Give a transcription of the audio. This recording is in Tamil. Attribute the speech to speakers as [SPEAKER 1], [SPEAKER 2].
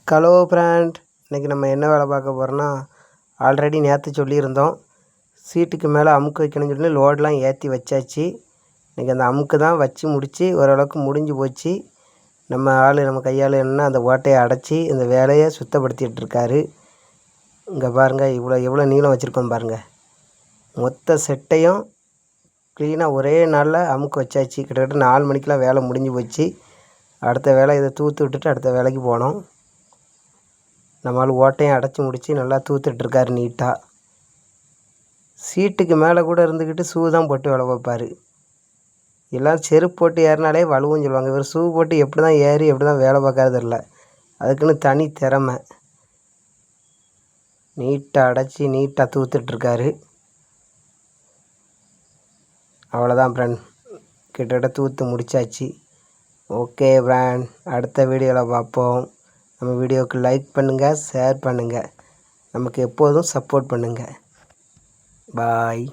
[SPEAKER 1] ஹலோ ஃப்ரெண்ட், இன்றைக்கி நம்ம என்ன வேலை பார்க்க போகிறோன்னா, ஆல்ரெடி நேற்று சொல்லியிருந்தோம் சீட்டுக்கு மேலே அமுக்கு வைக்கணும்னு சொல்லி லோடெலாம் ஏற்றி வச்சாச்சு. இன்றைக்கி அந்த அமுக்கு தான் வச்சு முடித்து ஓரளவுக்கு முடிஞ்சு போச்சு. நம்ம கையால் என்ன அந்த ஓட்டையை அடைச்சி இந்த வேலையை சுத்தப்படுத்திகிட்ருக்காரு. இங்கே பாருங்கள், எவ்வளோ நீளம் வச்சுருக்கோம் பாருங்கள். மொத்த செட்டையும் க்ளீனாக ஒரே நாளில் அமுக்கு வச்சாச்சு. கிட்டத்தட்ட 4 மணிக்கெலாம் வேலை முடிஞ்சு போச்சு. அடுத்த வேலை இதை தூத்து விட்டுட்டு அடுத்த வேலைக்கு போனோம். நம்மளால் ஓட்டையும் அடைச்சி முடித்து நல்லா தூத்துட்ருக்காரு நீட்டாக. சீட்டுக்கு மேலே கூட இருந்துக்கிட்டு ஷூ தான் போட்டு வேலை பார்ப்பார். எல்லாம் செருப்பு போட்டு ஏறினாலே வலுவும் சொல்லுவாங்க. இவர் ஷூ போட்டு எப்படி தான் ஏறி எப்படி தான் வேலை பார்க்காது தெரில. அதுக்குன்னு தனி திறமை. நீட்டாக அடைச்சி நீட்டாக தூத்துட்ருக்காரு. அவ்வளோதான் ஃப்ரெண்ட், கிட்டத்தட்ட தூத்து முடித்தாச்சு. ஓகே ஃப்ரெண்ட், அடுத்த வீடியோவில் பார்ப்போம். நம்ம வீடியோவுக்கு லைக் பண்ணுங்கள், ஷேர் பண்ணுங்கள், நமக்கு எப்போதும் சப்போர்ட் பண்ணுங்கள். பாய்.